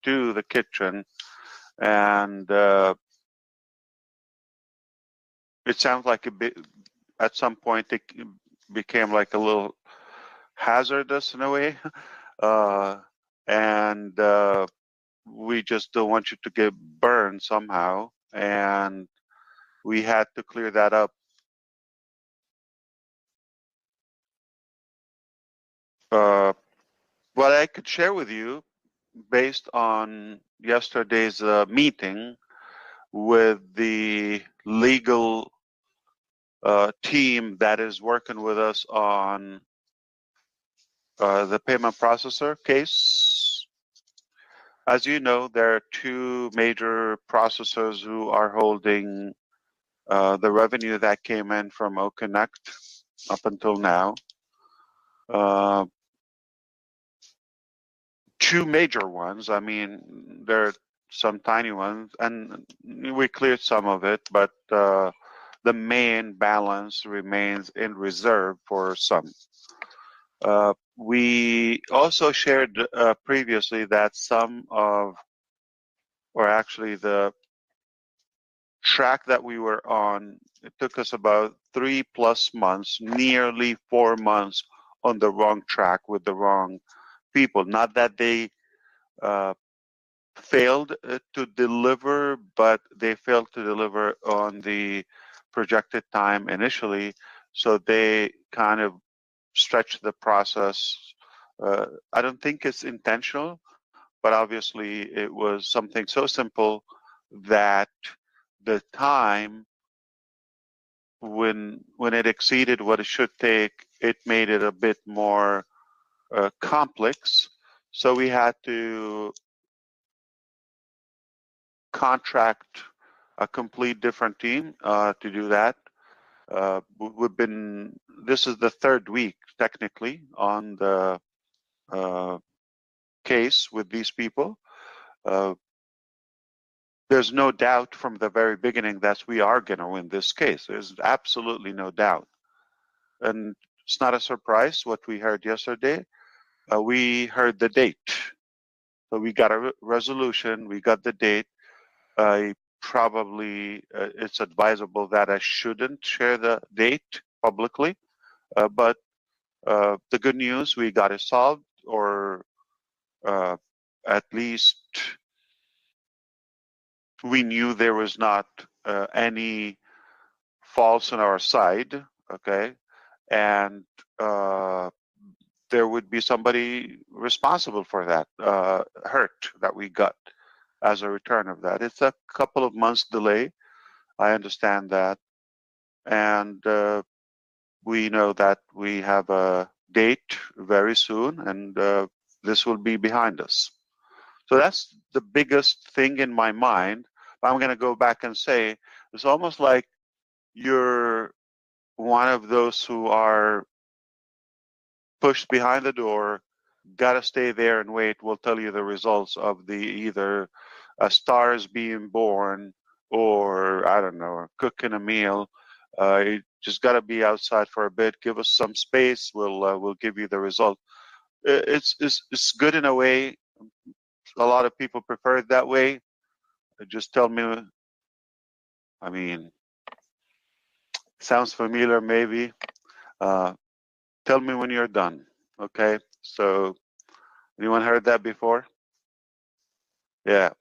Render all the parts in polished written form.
to the kitchen, and it sounds like at some point it became like a little hazardous in a way, and we just don't want you to get burned somehow, and we had to clear that up. What I could share with you, based on yesterday's meeting with the legal team that is working with us on the payment processor case. As you know, there are two major processors who are holding the revenue that came in from OConnect up until now. Two major ones. I mean, there are some tiny ones, and we cleared some of it, but the main balance remains in reserve for some. We also shared previously that some of, or actually the track that we were on, it took us about 3+ months, nearly 4 months on the wrong track with the wrong people. Not that they failed to deliver, but they failed to deliver on the projected time initially. So they kind of stretched the process. I don't think it's intentional, but obviously it was something so simple that the time when it exceeded what it should take, it made it a bit more complex. So we had to contract a complete different team to do that. This is the third week technically on the case with these people. There's no doubt from the very beginning that we are going to win this case. There's absolutely no doubt. And it's not a surprise what we heard yesterday. We heard the date. So we got a resolution, we got the date. Probably it's advisable that I shouldn't share the date publicly, but the good news, we got it solved, or at least we knew there was not any faults on our side, okay? And there would be somebody responsible for that hurt that we got as a return of that. It's a couple of months delay. I understand that. And we know that we have a date very soon, and this will be behind us. So that's the biggest thing in my mind. I'm going to go back and say, it's almost like you're one of those who are pushed behind the door, got to stay there and wait. We'll tell you the results of the either a star is being born or, I don't know, cooking a meal. You just got to be outside for a bit. Give us some space. We'll give you the result. It's good in a way. A lot of people prefer it that way. Just tell me. I mean, sounds familiar, maybe. Tell me when you're done. Okay. So, anyone heard that before? Yeah.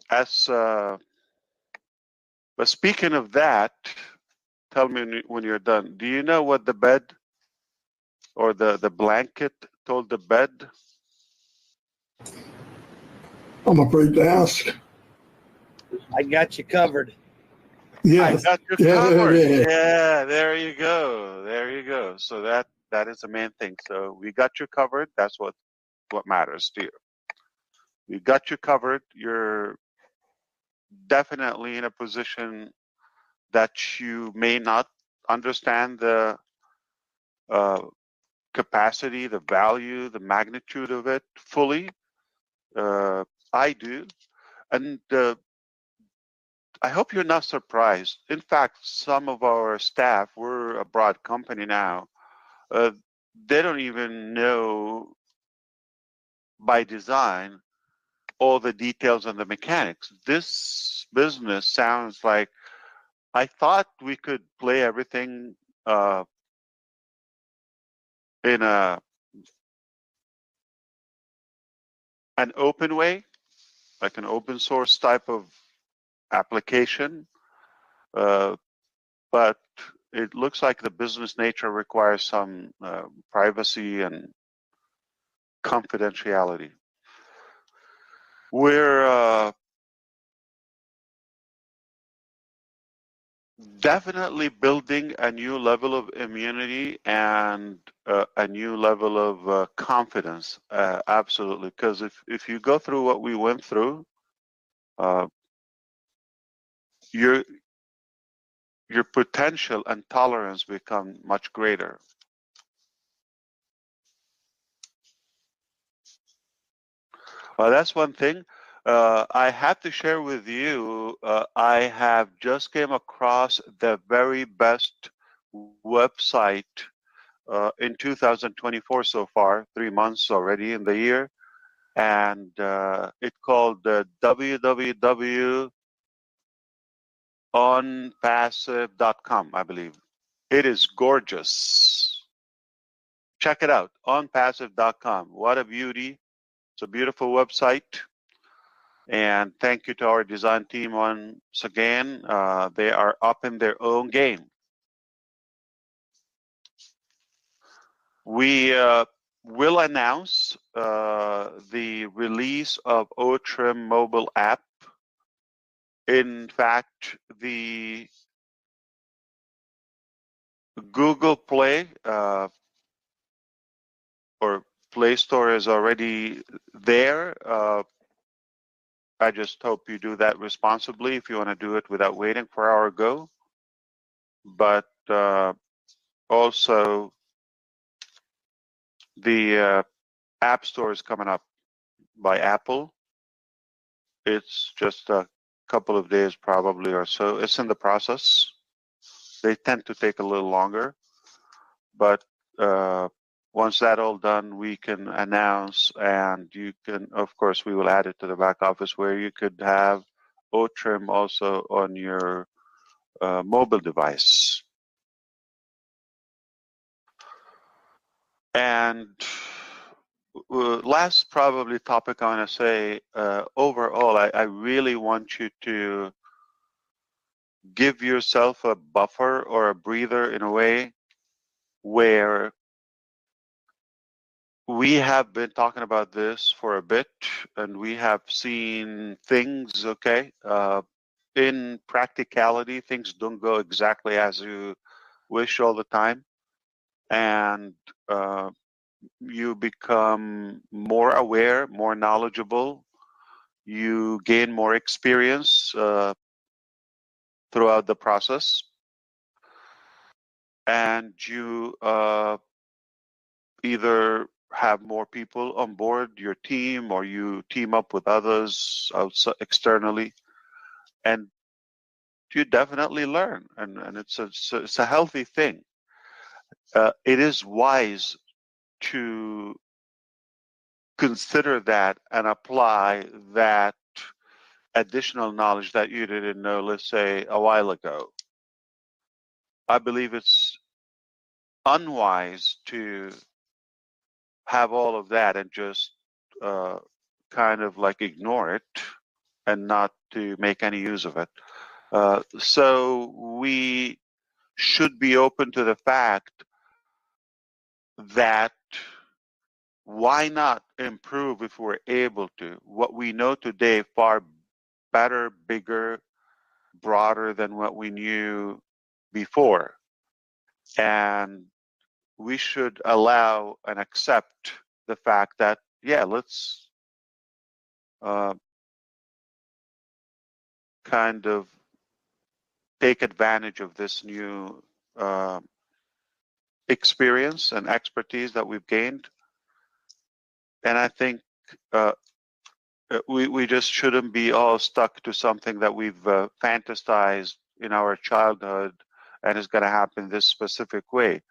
But speaking of that, tell me when you're done. Do you know what the bed or the blanket told the bed? I'm afraid to ask. I got you covered. Yeah, I got you covered. Yeah, there you go. There you go. So that is the main thing. So we got you covered. That's what matters to you. We got you covered. You're definitely in a position that you may not understand the capacity, the value, the magnitude of it fully. I do. And I hope you're not surprised. In fact, some of our staff, we're a broad company now, they don't even know by design all the details and the mechanics. This business sounds like I thought we could play everything in an open way, like an open source type of application, but it looks like the business nature requires some privacy and confidentiality. We're definitely building a new level of immunity and a new level of confidence, absolutely. Because if you go through what we went through, uh, your potential and tolerance become much greater. Well, that's one thing. I have to share with you, I have just came across the very best website in 2024 so far, 3 months already in the year. And it's called www.onpassive.com, I believe. It is gorgeous. Check it out, onpassive.com. What a beauty. It's a beautiful website. And thank you to our design team once again. They are up in their own game. We will announce the release of OTRIM mobile app. In fact, the Google Play or Play Store is already there. I just hope you do that responsibly if you want to do it without waiting for our go. But also, the App Store is coming up by Apple. It's just a couple of days probably or so. It's in the process. They tend to take a little longer, but once that all done, we can announce, and you can, of course, we will add it to the back office where you could have OTRIM also on your mobile device. And last probably topic I want to say, overall, I really want you to give yourself a buffer or a breather in a way where we have been talking about this for a bit and we have seen things, okay, in practicality, things don't go exactly as you wish all the time. And you become more aware, more knowledgeable, you gain more experience throughout the process, and you either have more people on board your team or you team up with others outside externally, and you definitely learn, and it's a healthy thing. It is wise to consider that and apply that additional knowledge that you didn't know, let's say a while ago. I believe it's unwise to have all of that and just kind of like ignore it and not to make any use of it. So we should be open to the fact that why not improve if we're able to? What we know today far better, bigger, broader than what we knew before. And we should allow and accept the fact that, yeah, let's kind of take advantage of this new experience and expertise that we've gained. And I think we just shouldn't be all stuck to something that we've fantasized in our childhood and is going to happen this specific way.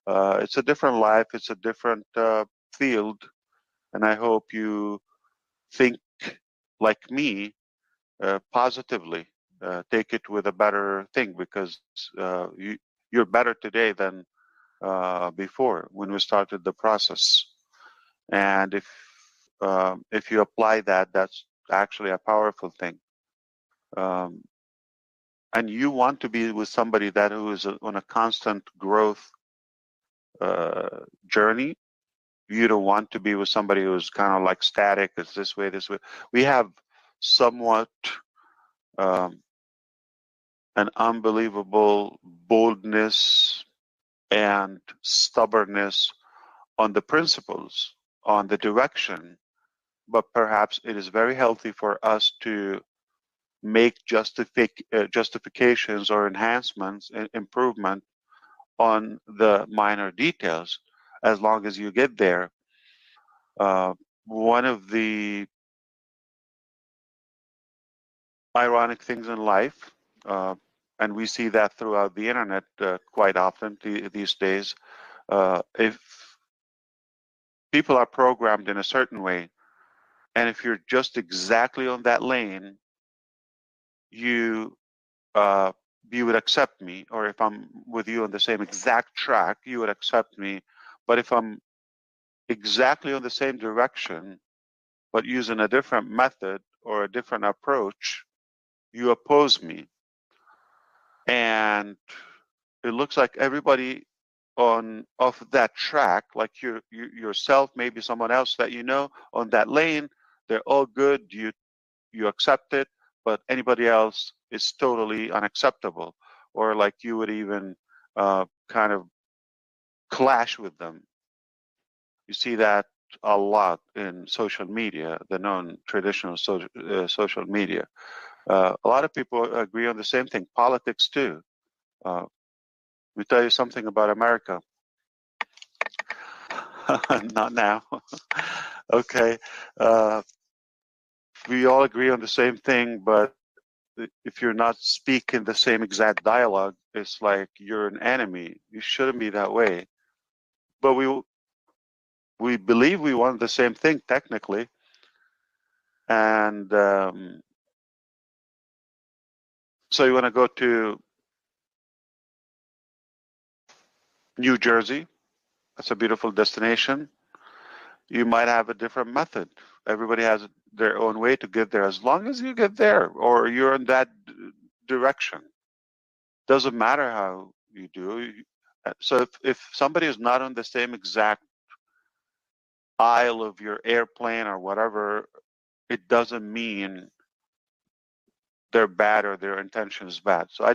It's a different life. It's a different field. And I hope you think like me, positively. Take it with a better thing, because you're better today than before when we started the process. And if you apply that, that's actually a powerful thing. And you want to be with somebody who is on a constant growth journey. You don't want to be with somebody who's kind of like static. It's this way, this way. We have somewhat an unbelievable boldness and stubbornness on the principles, on the direction, but perhaps it is very healthy for us to make justifications or enhancements and improvement on the minor details as long as you get there. One of the ironic things in life, and we see that throughout the internet quite often these days, if people are programmed in a certain way, and if you're just exactly on that lane, you you would accept me, or if I'm with you on the same exact track, you would accept me. But if I'm exactly on the same direction, but using a different method or a different approach, you oppose me. And it looks like everybody on off that track, like you yourself, maybe someone else that you know on that lane, they're all good. You accept it, but anybody else is totally unacceptable, or like you would even kind of clash with them. You see that a lot in social media, the non-traditional social media. A lot of people agree on the same thing. Politics too. Let me tell you something about America. Not now. Okay. We all agree on the same thing, but if you're not speaking the same exact dialogue, it's like you're an enemy. You shouldn't be that way. But we believe we want the same thing technically, and so you want to go to New Jersey. That's a beautiful destination. You might have a different method. Everybody has their own way to get there. As long as you get there, or you're in that direction, doesn't matter how you do. So if somebody is not on the same exact aisle of your airplane or whatever, it doesn't mean they're bad or their intention is bad. So I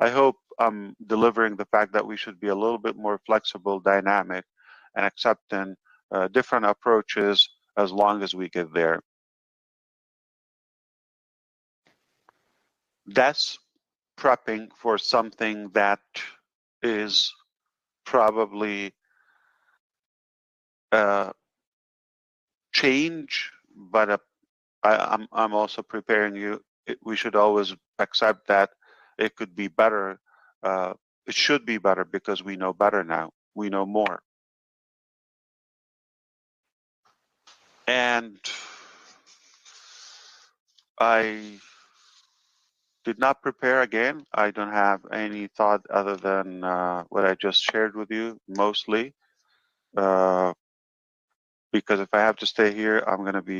hope I'm delivering the fact that we should be a little bit more flexible, dynamic, and accepting different approaches as long as we get there. That's prepping for something that is probably change, but I'm also preparing you. We should always accept that it could be better. It should be better because we know better now. We know more. And I did not prepare again. I don't have any thought other than what I just shared with you, mostly. Because if I have to stay here, I'm going to be